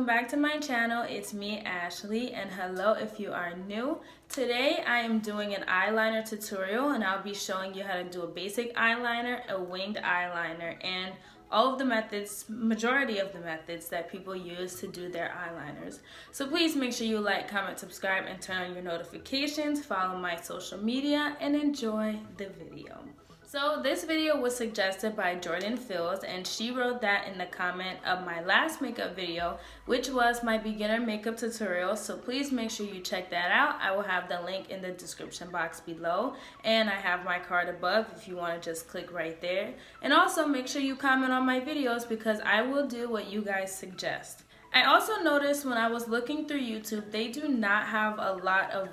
welcome back to my channel. It's me, Ashley, and hello if you are new. Today I am doing an eyeliner tutorial and I'll be showing you how to do a basic eyeliner, a winged eyeliner, and all of the methods, majority of the methods that people use to do their eyeliners. So please make sure you like, comment, subscribe, and turn on your notifications, follow my social media, and enjoy the video. So this video was suggested by Jordan Fields, and she wrote that in the comment of my last makeup video, which was my beginner makeup tutorial. So please make sure you check that out. I will have the link in the description box below, and I have my card above if you want to just click right there. And also make sure you comment on my videos because I will do what you guys suggest. I also noticed when I was looking through YouTube, they do not have a lot of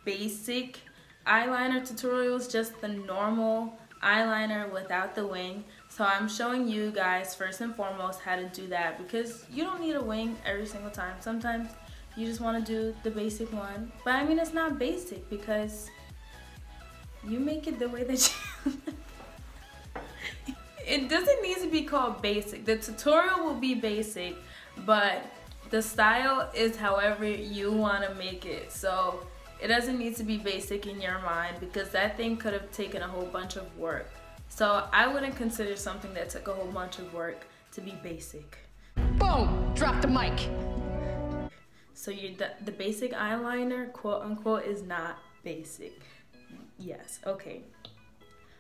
basic eyeliner tutorials, just the normal eyeliner without the wing. So I'm showing you guys first and foremost how to do that because you don't need a wing every single time. Sometimes you just want to do the basic one, but I mean it's not basic because you make it the way that you it doesn't need to be called basic. The tutorial will be basic, but the style is however you want to make it. So it doesn't need to be basic in your mind because that thing could have taken a whole bunch of work. So I wouldn't consider something that took a whole bunch of work to be basic. Boom! Drop the mic. So the basic eyeliner, quote unquote, is not basic. Yes, okay.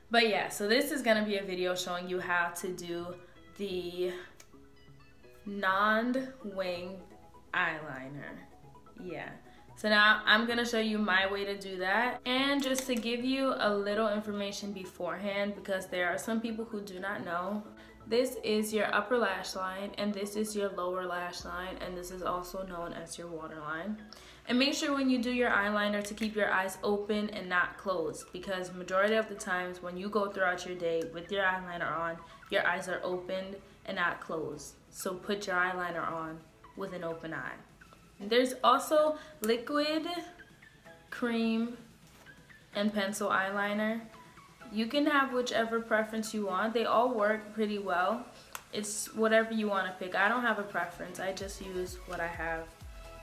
But yeah, so this is gonna be a video showing you how to do the non-winged eyeliner. Yeah. So now I'm gonna show you my way to do that, and just to give you a little information beforehand because there are some people who do not know. This is your upper lash line and this is your lower lash line, and this is also known as your waterline. And make sure when you do your eyeliner to keep your eyes open and not closed, because majority of the times when you go throughout your day with your eyeliner on, your eyes are opened and not closed. So put your eyeliner on with an open eye. There's also liquid, cream, and pencil eyeliner. You can have whichever preference you want. They all work pretty well. It's whatever you want to pick. I don't have a preference. I just use what I have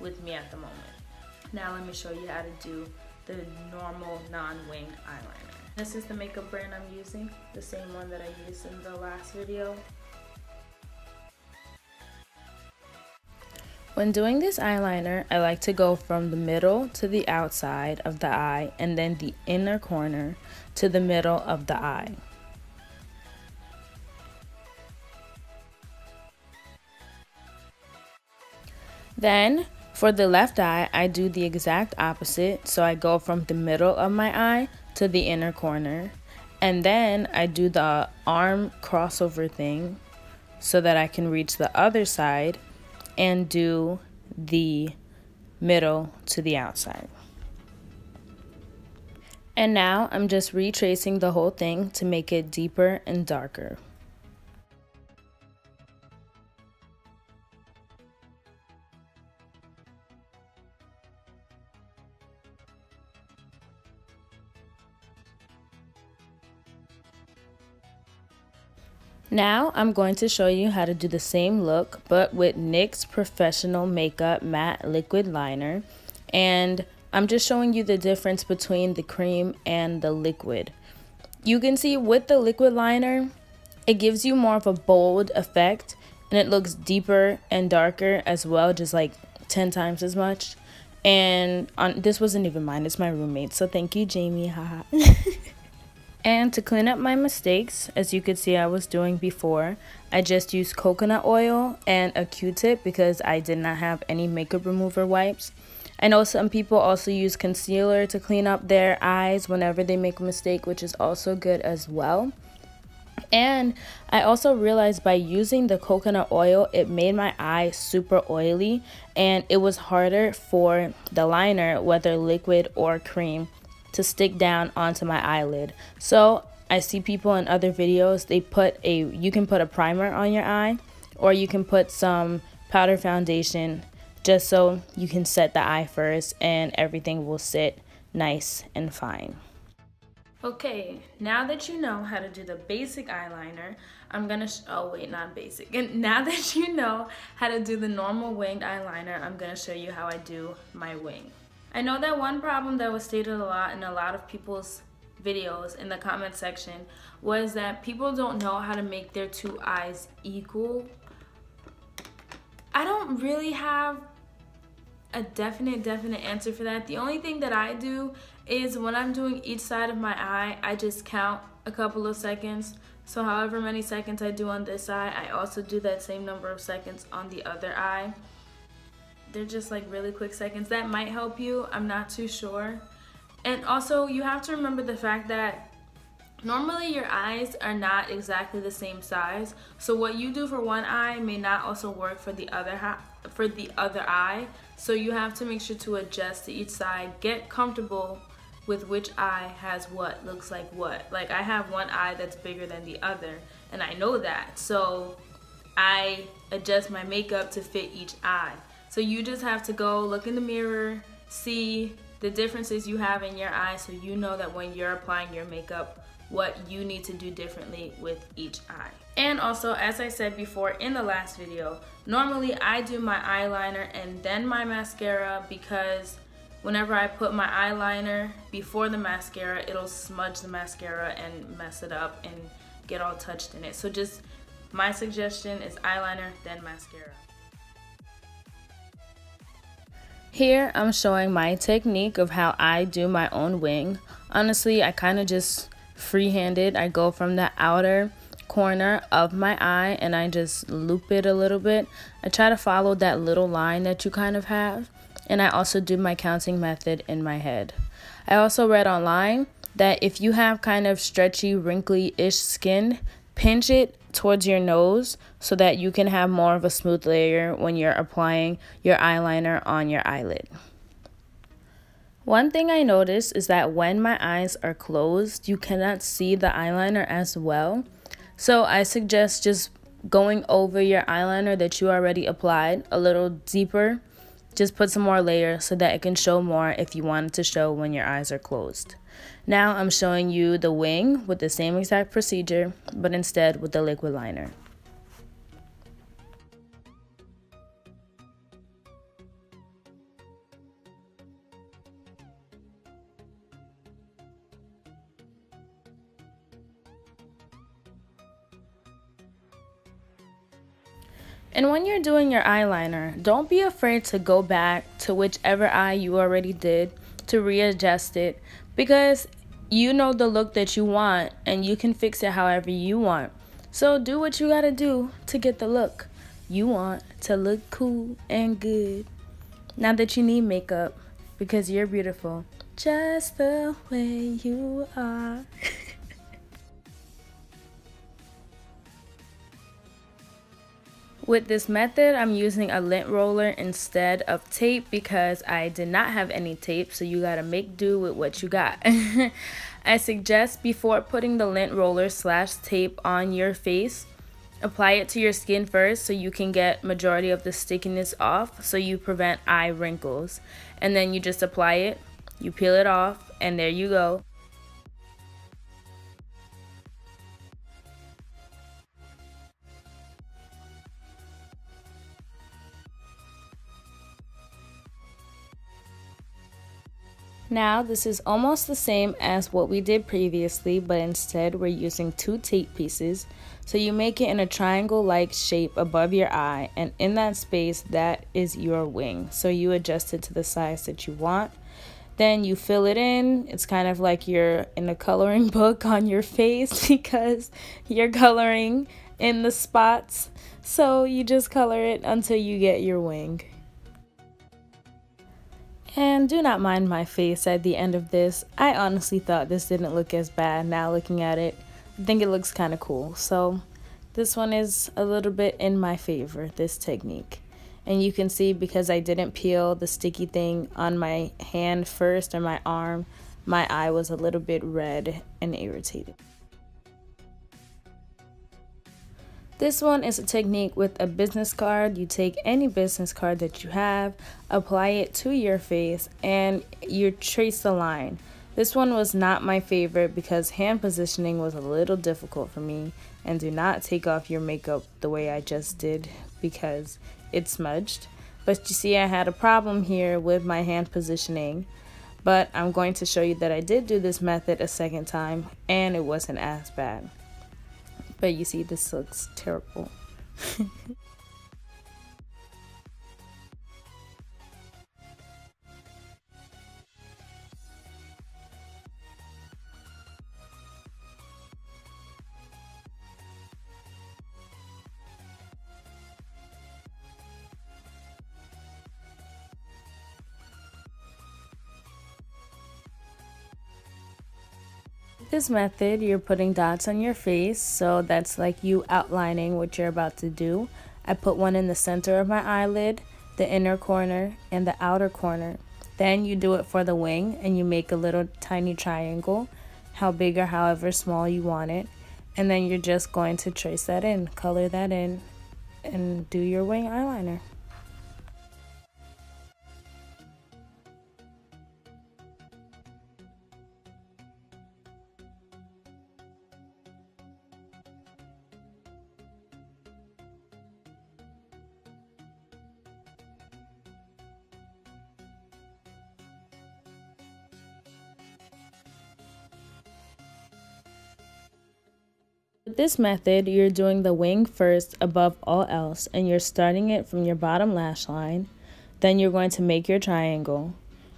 with me at the moment. Now let me show you how to do the normal non-winged eyeliner. This is the makeup brand I'm using, the same one that I used in the last video. When doing this eyeliner, I like to go from the middle to the outside of the eye and then the inner corner to the middle of the eye. Then for the left eye, I do the exact opposite. So I go from the middle of my eye to the inner corner. And then I do the arm crossover thing so that I can reach the other side and do the middle to the outside. And now I'm just retracing the whole thing to make it deeper and darker. Now I'm going to show you how to do the same look but with NYX Professional Makeup Matte Liquid Liner, and I'm just showing you the difference between the cream and the liquid. You can see with the liquid liner it gives you more of a bold effect and it looks deeper and darker as well, just like 10 times as much. And this wasn't even mine, it's my roommate, so thank you Jamie, haha. And to clean up my mistakes, as you could see I was doing before, I just used coconut oil and a Q-tip because I did not have any makeup remover wipes. I know some people also use concealer to clean up their eyes whenever they make a mistake, which is also good as well. And I also realized by using the coconut oil, it made my eye super oily and it was harder for the liner, whether liquid or cream, to stick down onto my eyelid. So I see people in other videos, you can put a primer on your eye or you can put some powder foundation just so you can set the eye first and everything will sit nice and fine. Okay, now that you know how to do the basic eyeliner, I'm gonna, oh wait, not basic. And now that you know how to do the normal winged eyeliner, I'm gonna show you how I do my wing. I know that one problem that was stated a lot in a lot of people's videos in the comment section was that people don't know how to make their two eyes equal. I don't really have a definite answer for that. The only thing that I do is when I'm doing each side of my eye, I just count a couple of seconds. So however many seconds I do on this eye, I also do that same number of seconds on the other eye. They're just like really quick seconds. That might help you, I'm not too sure. And also you have to remember the fact that normally your eyes are not exactly the same size. So what you do for one eye may not also work for the other eye. So you have to make sure to adjust to each side. Get comfortable with which eye has what, looks like what. Like I have one eye that's bigger than the other, and I know that. So I adjust my makeup to fit each eye. So you just have to go look in the mirror, see the differences you have in your eyes, so you know that when you're applying your makeup, what you need to do differently with each eye. And also, as I said before in the last video, normally I do my eyeliner and then my mascara, because whenever I put my eyeliner before the mascara, it'll smudge the mascara and mess it up and get all touched in it. So just my suggestion is eyeliner, then mascara. Here I'm showing my technique of how I do my own wing. Honestly, I kind of just free-handed. I go from the outer corner of my eye and I just loop it a little bit. I try to follow that little line that you kind of have, and I also do my counting method in my head. I also read online that if you have kind of stretchy, wrinkly-ish skin, pinch it towards your nose so that you can have more of a smooth layer when you're applying your eyeliner on your eyelid. One thing I noticed is that when my eyes are closed, you cannot see the eyeliner as well. So I suggest just going over your eyeliner that you already applied a little deeper. Just put some more layers so that it can show more if you want it to show when your eyes are closed. Now I'm showing you the wing with the same exact procedure, but instead with the liquid liner. And when you're doing your eyeliner, don't be afraid to go back to whichever eye you already did to readjust it, because you know the look that you want and you can fix it however you want. So do what you gotta do to get the look you want to look cool and good. Not that you need makeup, because you're beautiful just the way you are. With this method, I'm using a lint roller instead of tape because I did not have any tape, so you gotta make do with what you got. I suggest before putting the lint roller / tape on your face, apply it to your skin first so you can get majority of the stickiness off, so you prevent eye wrinkles. And then you just apply it, you peel it off, and there you go. Now this is almost the same as what we did previously, but instead we're using 2 tape pieces. So you make it in a triangle-like shape above your eye, and in that space, that is your wing. So you adjust it to the size that you want. Then you fill it in. It's kind of like you're in a coloring book on your face because you're coloring in the spots. So you just color it until you get your wing. And do not mind my face at the end of this. I honestly thought this didn't look as bad. Now looking at it, I think it looks kind of cool. So this one is a little bit in my favor, this technique. And you can see because I didn't peel the sticky thing on my hand first or my arm, my eye was a little bit red and irritated. This one is a technique with a business card. You take any business card that you have, apply it to your face, and you trace the line. This one was not my favorite because hand positioning was a little difficult for me, and do not take off your makeup the way I just did because it smudged. But you see, I had a problem here with my hand positioning, but I'm going to show you that I did do this method a second time and it wasn't as bad. But you see, this looks terrible. This method, you're putting dots on your face, so that's like you outlining what you're about to do. I put one in the center of my eyelid, the inner corner, and the outer corner. Then you do it for the wing and you make a little tiny triangle, how big or however small you want it. And then you're just going to trace that in, color that in, and do your wing eyeliner. With this method, you're doing the wing first above all else, and you're starting it from your bottom lash line. Then you're going to make your triangle,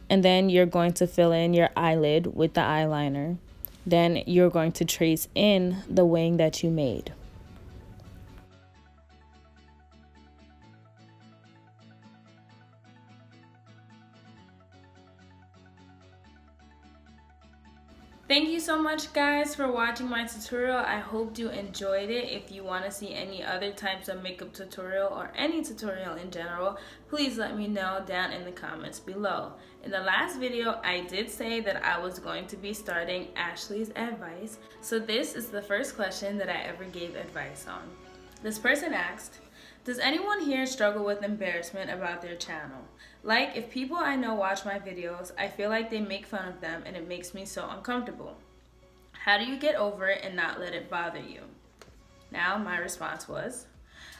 and then you're going to fill in your eyelid with the eyeliner. Then you're going to trace in the wing that you made. Thank you so much, guys, for watching my tutorial. I hope you enjoyed it. If you want to see any other types of makeup tutorial or any tutorial in general, please let me know down in the comments below. In the last video, I did say that I was going to be starting Ashley's advice. So this is the first question that I ever gave advice on. This person asked, does anyone here struggle with embarrassment about their channel? Like, if people I know watch my videos, I feel like they make fun of them and it makes me so uncomfortable. How do you get over it and not let it bother you? Now, my response was,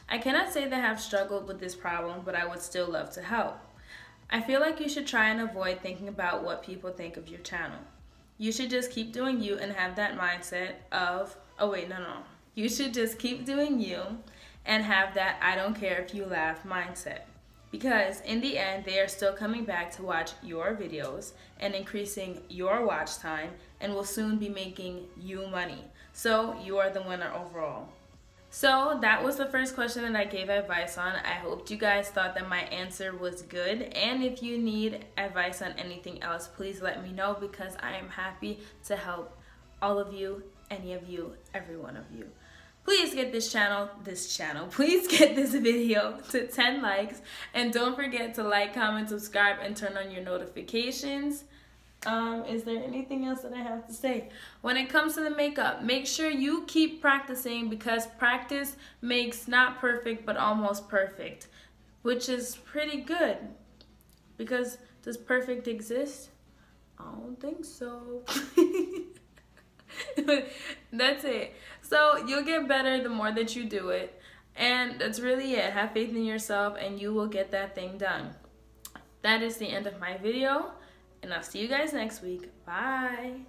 I cannot say that I have struggled with this problem, but I would still love to help. I feel like you should try and avoid thinking about what people think of your channel. You should just keep doing you and have that mindset of, You should just keep doing you and have that I don't care if you laugh mindset. Because in the end, they are still coming back to watch your videos and increasing your watch time and will soon be making you money. So you are the winner overall. So that was the first question that I gave advice on. I hoped you guys thought that my answer was good. And if you need advice on anything else, please let me know because I am happy to help all of you, any of you, every one of you. Please get please get this video to 10 likes. And don't forget to like, comment, subscribe, and turn on your notifications. Is there anything else that I have to say? When it comes to the makeup, make sure you keep practicing because practice makes not perfect, but almost perfect. Which is pretty good. Because does perfect exist? I don't think so. That's it. So you'll get better the more that you do it. And that's really it. Have faith in yourself and you will get that thing done. That is the end of my video. And I'll see you guys next week. Bye.